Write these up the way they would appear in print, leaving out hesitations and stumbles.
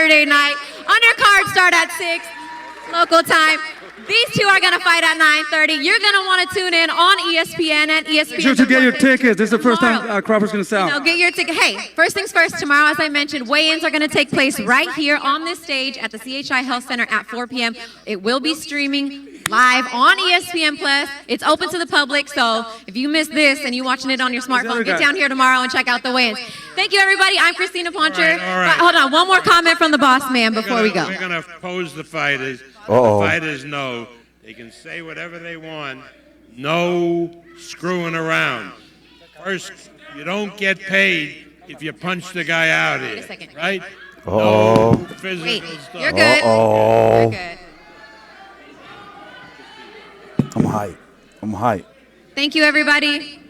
Saturday night. Undercards start at 6 local time. These two are going to fight at 9:30. You're going to want to tune in on ESPN and ESPN. Make sure to get your tickets. This is the first time Crawford's going to sell. Get your ticket. Hey, first things first, tomorrow, as I mentioned, weigh-ins are going to take place right here on this stage at the CHI Health Center at 4 p.m. It will be streaming live on ESPN Plus. It's open to the public, so if you missed this and you're watching it on your smartphone, get down here tomorrow and check out the weigh-ins. Thank you, everybody. I'm Christina Poncher. All right. Hold on, one more comment from the boss man before we go. We're going to pose the fighters. The fighters know they can say whatever they want. No screwing around. First, you don't get paid if you punch the guy out here. Wait a second. Right? Oh. No physical stuff. You're good. You're good. I'm hyped. Thank you, everybody.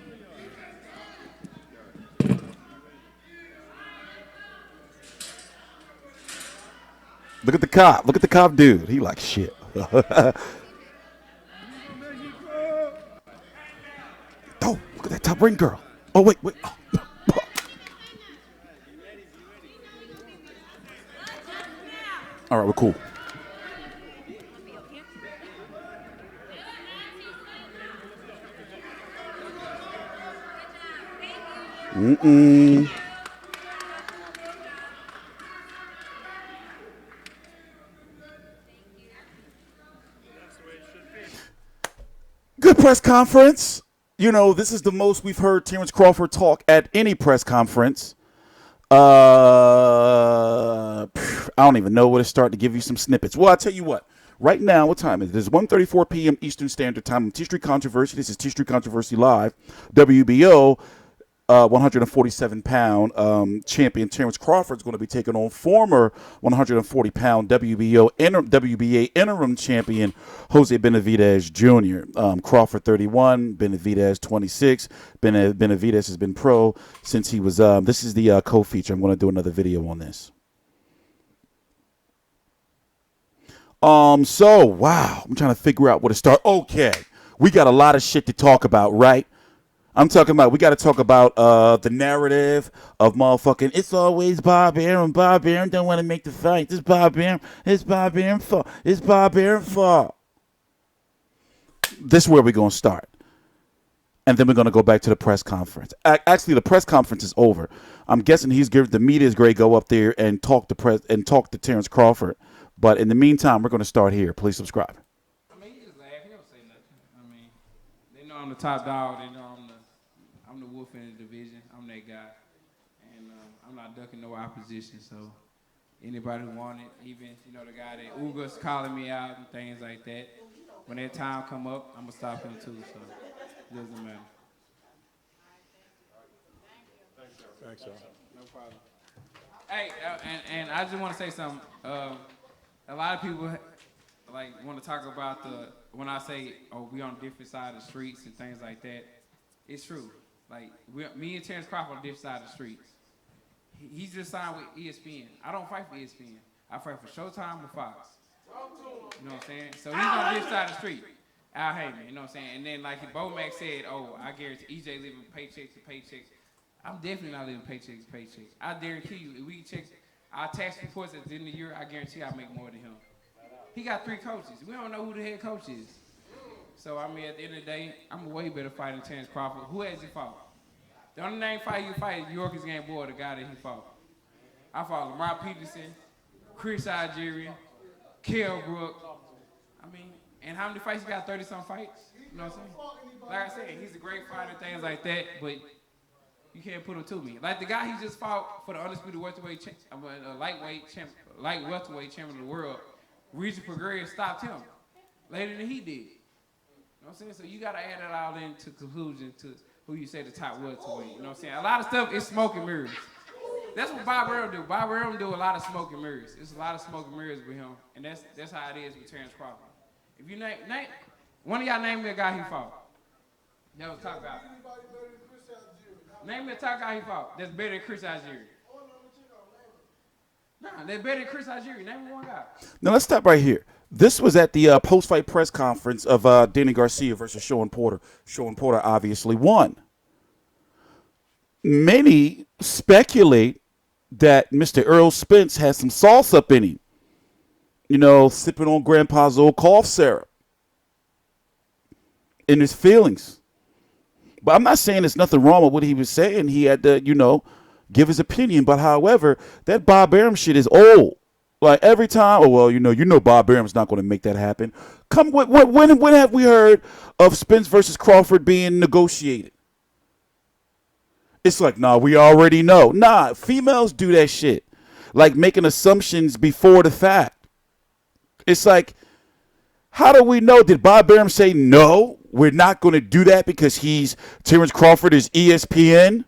Look at the cop. Look at the cop dude. He like shit. Oh, look at that top ring girl. Oh, wait. Oh. All right, we're cool. Good press conference. You know, this is the most we've heard Terence Crawford talk at any press conference. I don't even know where to start to give you some snippets. Well, I'll tell you what. Right now, what time is it? It's 1:34 p.m. Eastern Standard Time. TstreeT Controversy. This is TstreeT Controversy Live. WBO, 147-pound champion Terence Crawford is going to be taking on former 140-pound WBA interim champion Jose Benavidez Jr. Crawford 31, Benavidez 26. Benavidez has been pro since he was. This is the co-feature. I'm going to do another video on this. So, wow, I'm trying to figure out where to start. Okay, we got a lot of shit to talk about, right? I'm talking about, we got to talk about the narrative of motherfucking, it's always Bob Arum. Bob Arum don't want to make the fight. It's Bob Arum. It's Bob Arum fault. It's Bob Arum fault. This is where we're going to start. And then we're going to go back to the press conference. Actually, the press conference is over. I'm guessing the media is going to go up there and talk to Terence Crawford. But in the meantime, we're going to start here. Please subscribe. I mean, he just laugh. He don't say nothing. I mean, they know I'm the top dog. They know I'm the wolf in the division. I'm that guy. And I'm not ducking no opposition. So anybody who want it, even, the guy that Uga's calling me out and things like that, when that time come up, I'm going to stop him too. So it doesn't matter. Thanks, sir. No problem. Hey, and I just want to say something. A lot of people want to talk about when I say, we on a different side of the streets and things like that. It's true. Me and Terence Crawford on different side of the streets. He's just signed with ESPN. I don't fight for ESPN. I fight for Showtime or Fox. You know what I'm saying? So he's on this side of the street. Al Heyman, you know what I'm saying? And then Bo Mac said, I guarantee EJ living paycheck to paycheck. I'm definitely not living paycheck to paycheck. I guarantee you, if we check our tax reports at the end of the year, I guarantee I make more than him. He got 3 coaches. We don't know who the head coach is. So, at the end of the day, I'm a way better fighter than Terence Crawford. Who has he fought? The only name fight you fight is York's Game Boy, the guy that he fought. I fought Lamar Peterson, Chris Algerian, Kell Brook. And how many fights he got? 30-some fights? You know what I'm saying? Like I said, he's a great fighter, things like that, but you can't put him to me. Like the guy he just fought for the undisputed welterweight welterweight champion of the world, Regis Prograis stopped him later than he did. You know what I'm saying? So you got to add that all into conclusion to who you say the top welterweight. You know what I'm saying? A lot of stuff is smoke and mirrors. That's what Bob Arum do. Bob Arum do a lot of smoke and mirrors. There's a lot of smoke and mirrors with him, and that's how it is with Terence Crawford. If you name one of y'all name me a guy he fought. That was top guy. Name me a top guy he fought that's better than Chris Algerian. Nah, they're better than Chris Algerian. Name me one guy. Now let's stop right here. This was at the post-fight press conference of Danny Garcia versus Sean Porter. Sean Porter obviously won. Many speculate that Mr. Earl Spence has some sauce up in him. You know, sipping on Grandpa's old cough syrup. In his feelings. But I'm not saying there's nothing wrong with what he was saying. He had to, you know, give his opinion. But however, that Bob Arum shit is old. Like every time, oh well, you know, Bob Arum's not going to make that happen. When have we heard of Spence versus Crawford being negotiated? It's like, nah, we already know. Nah, females do that shit, like making assumptions before the fact. It's like, how do we know? Did Bob Arum say no? We're not going to do that because Terence Crawford is ESPN.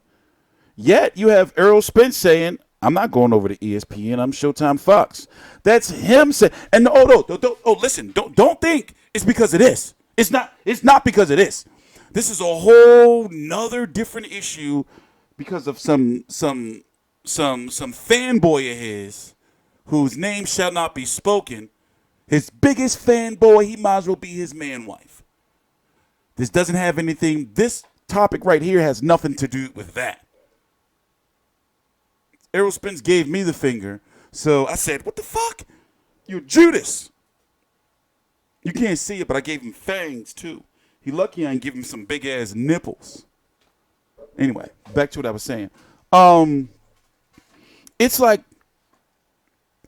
Yet you have Errol Spence saying, I'm not going over to ESPN. I'm Showtime Fox. That's him saying. And listen, don't think it's because of this. It's not because of this. This is a whole nother different issue because of some fanboy of his whose name shall not be spoken. His biggest fanboy, he might as well be his man wife. This doesn't have anything. This topic right here has nothing to do with that. Errol Spence gave me the finger, so I said, what the fuck? You're Judas. You can't see it, but I gave him fangs, too. He lucky I didn't give him some big-ass nipples. Anyway, back to what I was saying. It's like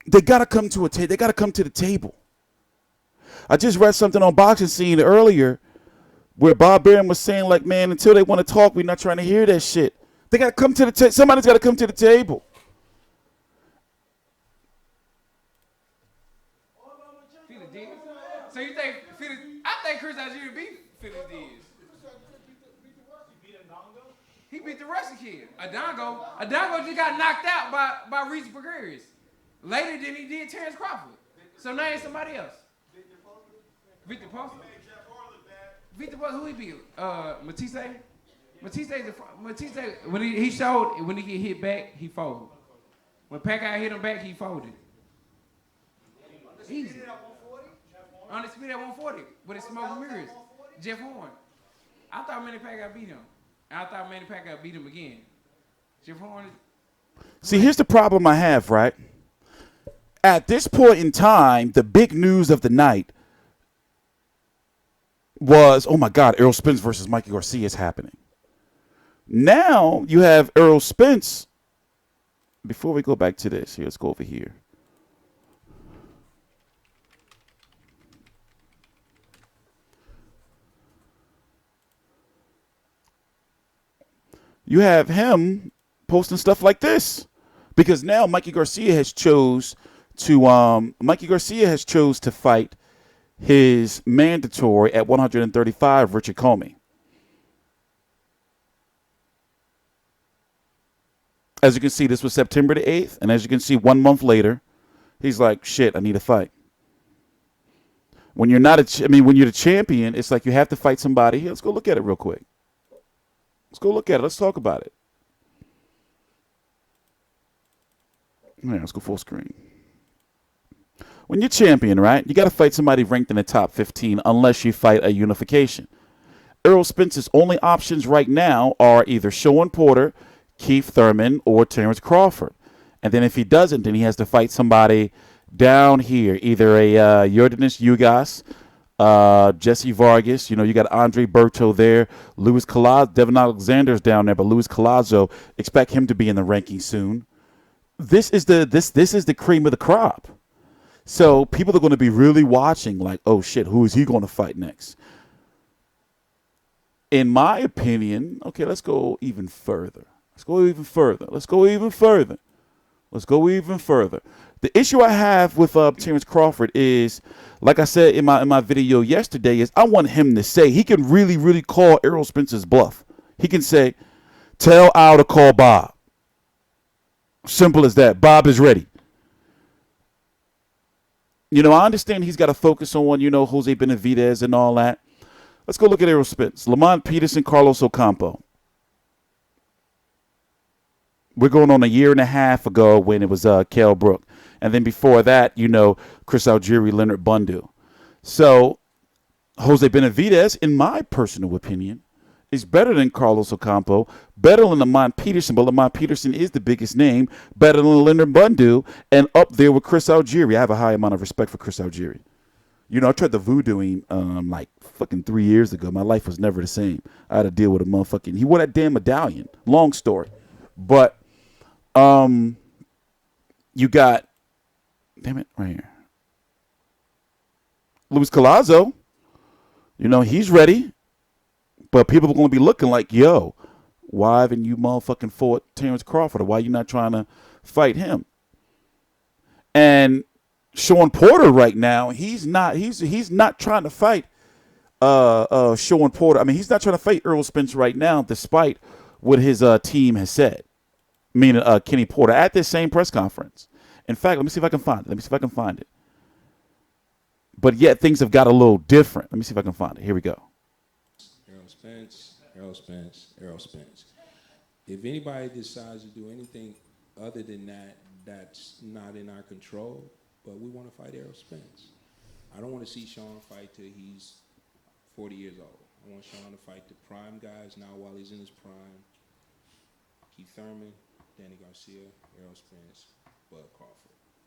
they got to come to they got to come to the table. I just read something on Boxing Scene earlier where Bob Arum was saying, like, man, until they want to talk, we're not trying to hear that shit. They got to come to the table. Somebody's got to come to the table. So you think I think Chris Algieri beat Philly Diaz. He beat the Russian kid. Adongo just got knocked out by Reese Gregarious. Later than he did Terence Crawford. So now it's somebody else. Victor Post? Victor Post, who he beat? Matisse? Matisse, when he showed, when he get hit back, he folded. When Pacquiao hit him back, he folded. Easy. On the speed at 140 with his smoke mirrors. Jeff Horn. I thought Manny Pacquiao beat him. And I thought Manny Pacquiao beat him again. Jeff Horn is... See, here's the problem I have, right? At this point in time, the big news of the night was, oh my God, Errol Spence versus Mikey Garcia is happening. Now you have Errol Spence. Before we go back to this, here, let's go over here. You have him posting stuff like this because now Mikey Garcia has chose to fight his mandatory at 135, Richard Comey. As you can see, this was September the 8th, and as you can see, 1 month later, he's like, "Shit, I need a fight." When you're when you're the champion, it's like you have to fight somebody. Here, let's go look at it real quick. Let's go look at it. Let's talk about it. Yeah, let's go full screen. When you're champion, right, you got to fight somebody ranked in the top 15 unless you fight a unification. Errol Spence's only options right now are either Sean Porter, Keith Thurman, or Terence Crawford. And then if he doesn't, then he has to fight somebody down here, either a Yordanis Ugas, Jesse Vargas, you got Andre Berto there, Luis Collazo, Devin Alexander's down there, but Luis Collazo, expect him to be in the ranking soon. This is the cream of the crop. So people are going to be really watching like, oh shit, who is he going to fight next? In my opinion, okay, let's go even further. The issue I have with Terence Crawford is, like I said in my video yesterday, is I want him to say, he can really, really call Errol Spence's bluff. He can say, tell Al to call Bob. Simple as that. Bob is ready. I understand he's got to focus on, Jose Benavidez and all that. Let's go look at Errol Spence. Lamont Peterson, Carlos Ocampo. We're going on a year and a half ago when it was Kell Brook. And then before that, Chris Algieri, Leonard Bundu. So Jose Benavidez, in my personal opinion, He's better than Carlos Ocampo, better than Lamont Peterson, but Lamont Peterson is the biggest name, better than Leonard Bundu, and up there with Chris Algieri. I have a high amount of respect for Chris Algieri. You know, I tried to voodoo him like fucking 3 years ago. My life was never the same. I had to deal with a motherfucking, he wore that damn medallion. Long story. But you got, damn it, right here. Luis Collazo, you know, he's ready. But people are going to be looking like, yo, why haven't you motherfucking fought Terence Crawford? Or why are you not trying to fight him? And Sean Porter right now, he's not trying to fight Sean Porter. I mean, he's not trying to fight Errol Spence right now, despite what his team has said. Meaning Kenny Porter at this same press conference. In fact, let me see if I can find it. But yet things have got a little different. Let me see if I can find it. Here we go. Errol Spence. If anybody decides to do anything other than that, that's not in our control, but we want to fight Errol Spence. I don't want to see Sean fight till he's 40 years old. I want Sean to fight the prime guys now while he's in his prime. Keith Thurman, Danny Garcia, Errol Spence, Bud Crawford.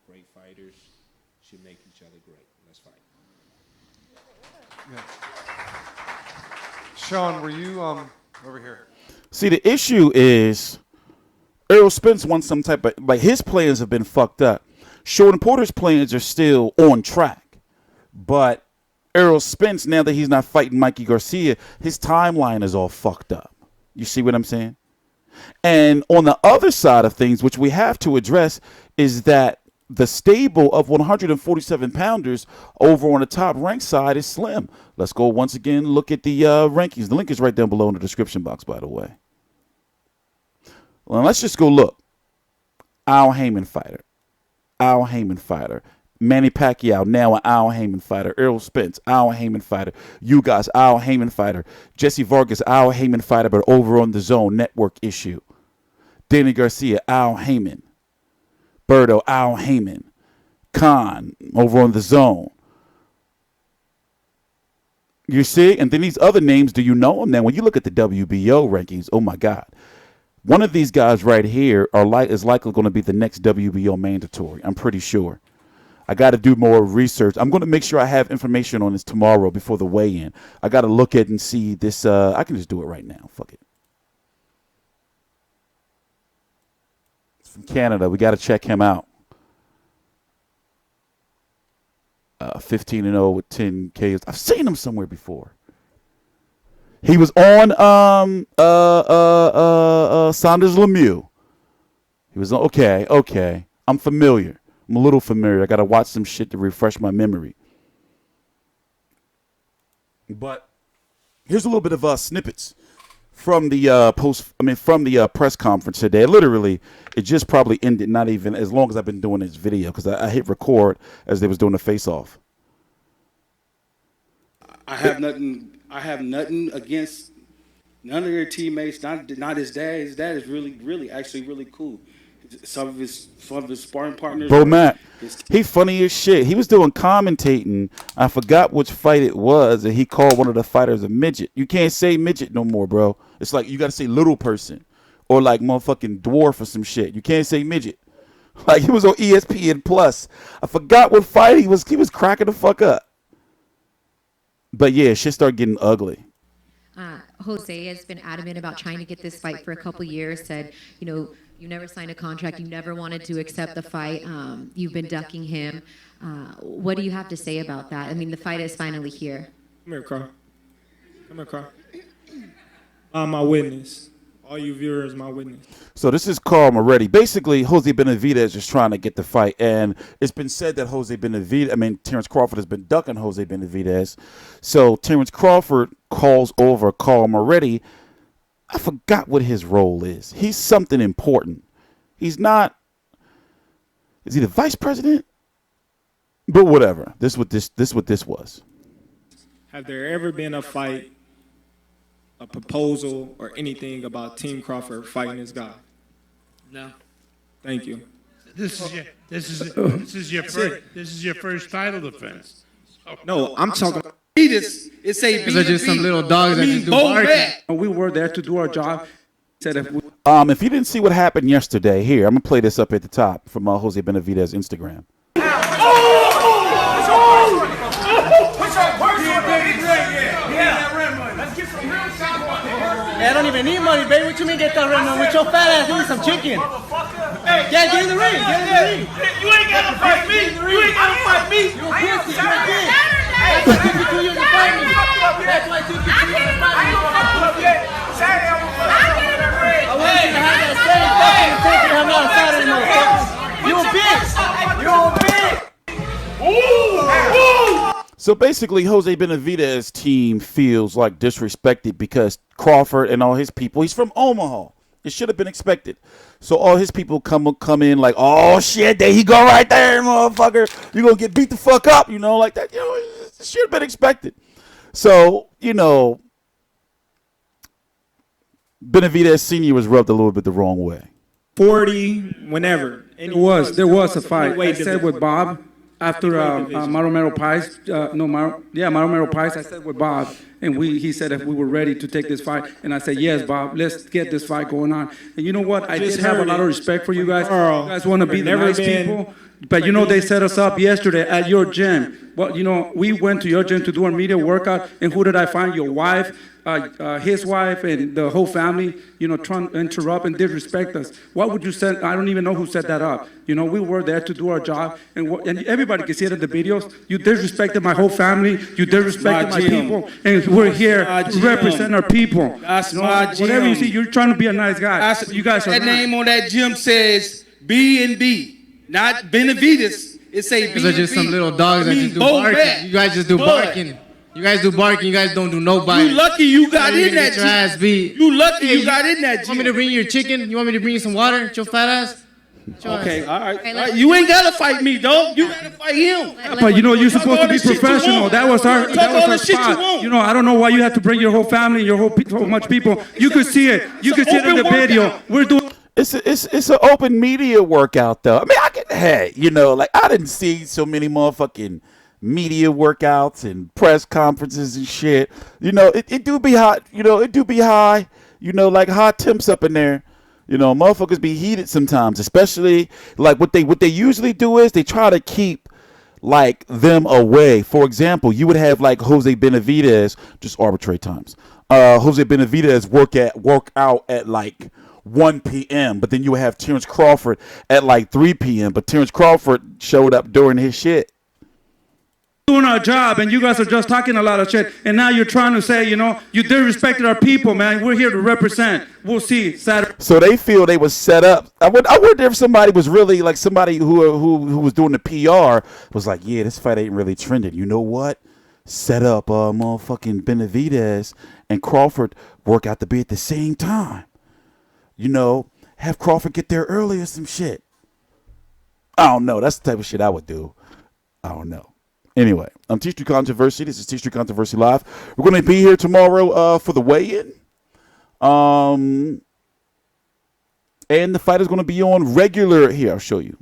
Great fighters, should make each other great. Let's fight. Yeah. Sean, were you over here? See, the issue is Errol Spence wants some type of, like, his plans have been fucked up. Sean Porter's plans are still on track. But Errol Spence, now that he's not fighting Mikey Garcia, his timeline is all fucked up. You see what I'm saying? And on the other side of things, which we have to address, is that the stable of 147 pounders over on the top ranked side is slim. Let's go once again look at the rankings. The link is right down below in the description box, by the way. Well, let's just go look. Al Heyman fighter. Manny Pacquiao, now an Al Heyman fighter. Errol Spence, Al Heyman fighter. You guys, Al Heyman fighter. Jesse Vargas, Al Heyman fighter, but over on the Zone network issue. Danny Garcia, Al Heyman. Berto, Al Heyman. Khan, over on the Zone. You see? And then these other names, do you know them? Now, when you look at the WBO rankings, oh my God. One of these guys right here is likely going to be the next WBO mandatory. I'm pretty sure. I got to do more research. I'm going to make sure I have information on this tomorrow before the weigh-in. I got to look at and see this. I can just do it right now. Fuck it. It's from Canada. We got to check him out. 15-0 with 10 KOs. I've seen him somewhere before. He was on Saunders Lemieux. He was on, okay. I'm familiar. I'm a little familiar. I got to watch some shit to refresh my memory. But here's a little bit of snippets from the press conference today. Literally, it just probably ended not even as long as I've been doing this video, because I hit record as they was doing the face-off. I have nothing against none of their teammates. Not his dad. His dad is really cool. Some of his sparring partners. Bo Matt, he funny as shit. He was doing commentating. I forgot which fight it was, and he called one of the fighters a midget. You can't say midget no more, bro. It's like you got to say little person or like motherfucking dwarf or some shit. You can't say midget. Like he was on ESPN Plus. I forgot what fight he was cracking the fuck up. But yeah, shit started getting ugly. Jose has been adamant about trying to get this fight for a couple years. Said, you never signed a contract. You never wanted to accept the fight. You've been ducking him. What do you have to say about that? I mean, the fight is finally here. Come here, Carl. I'm my witness. All you viewers, my witness. So this is Carl Moretti. Basically, Jose Benavidez is trying to get the fight, and it's been said that Terence Crawford has been ducking Jose Benavidez. So Terence Crawford calls over Carl Moretti. I forgot what his role is. He's something important. He's not. Is he the vice president? But whatever. This is what this was. Have there ever been a fight, a proposal, or anything about Team Crawford fighting this guy? No. Thank you. This is your first title defense. No, I'm talking. It say These are just some little dogs that just do barking. We were there to do our job. Said if we If you didn't see what happened yesterday, here, I'm going to play this up at the top from Jose Benavidez Instagram. I don't even need money, baby. What you mean get that ring on? With your fat ass, give me some chicken. Yeah, get in the ring. Get in the ring. You ain't gotta fight me. You ain't gotta fight me. You're a pussy. You're a bitch. That's why it took you 2 years to fight me. That's why it took you 2 years to fight me. I want you to have that same fucking intention to have me on Saturday, motherfucker. You a bitch. You're a bitch. So basically, Jose Benavidez's team feels like disrespected because Crawford and all his people, he's from Omaha. It should have been expected. So all his people come in like, oh, shit, there he go right there, motherfucker. You're going to get beat the fuck up, like that. It should have been expected. So, Benavidez Sr. was rubbed a little bit the wrong way. 40, whenever. there was a fight. I said with Bob after Maromero Pies. Maromero Pies. I said with Bob, and he said if we were ready to take this fight, and I said yes, Bob, let's get this fight going on. And you know what? I did have a lot of respect for you guys. You guys want to be the nice people. But they set us up yesterday at your gym. Well, we went to your gym to do our media workout, and who did I find? Your wife, his wife, and the whole family, trying to interrupt and disrespect us. What would you say? I don't even know who set that up. We were there to do our job, and everybody can see it in the videos. You disrespected my whole family. You disrespected my people, and we're here to represent our people. That's my gym. Whatever you see, you're trying to be a nice guy. You guys are that name on that gym says B&B. Not Benavidez. It say B&B. These are just some little dogs that just do barking. You guys just do barking. You guys do barking. You guys don't do no biting. You lucky you got in that gym. Your ass beat. You lucky you got in that gym. You want me to bring you your chicken? You want me to bring you some water? Your fat ass? Okay, all right. You ain't gotta fight me, dog. You gotta fight him. But you're supposed to be professional. That was our spot. I don't know why you have to bring your whole family, your whole much people. You could see it. You could see it in the video. We're doing. It's an open media workout though. I mean, I didn't see so many motherfucking media workouts and press conferences and shit. It do be hot. It do be high. Like hot temps up in there. Motherfuckers be heated sometimes, especially like what they usually do is they try to keep like them away. For example, you would have like Jose Benavidez, just arbitrary times. Jose Benavidez work out at like 1 p.m. But then you would have Terence Crawford at like 3 p.m. But Terence Crawford showed up during his shit. Doing our job, and you guys are just talking a lot of shit. And now you're trying to say, you disrespected our people, man. We're here to represent. We'll see Saturday. So they feel they was set up. I wonder if somebody was really like somebody who was doing the PR was like, yeah, this fight ain't really trending. You know what? Set up motherfucking Benavidez and Crawford work out to be at the same time. Have Crawford get there early or some shit. I don't know. That's the type of shit I would do. I don't know. Anyway, I'm TstreeT Controversy. This is TstreeT Controversy Live. We're going to be here tomorrow for the weigh-in. And the fight is going to be on regular. Here, I'll show you.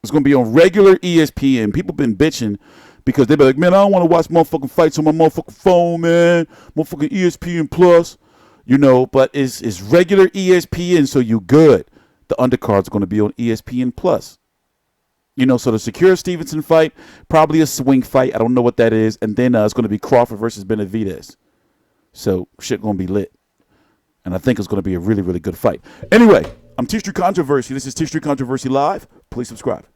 It's going to be on regular ESPN. People been bitching because they be like, man, I don't want to watch motherfucking fights on my motherfucking phone, man. Motherfucking ESPN Plus. But it's regular ESPN, so you good. The undercards are going to be on ESPN Plus. So the Secure Stevenson fight, probably a swing fight. I don't know what that is. And then it's going to be Crawford versus Benavidez. So shit going to be lit. And I think it's going to be a really, really good fight. Anyway, I'm TstreeT Controversy. This is TstreeT Controversy Live. Please subscribe.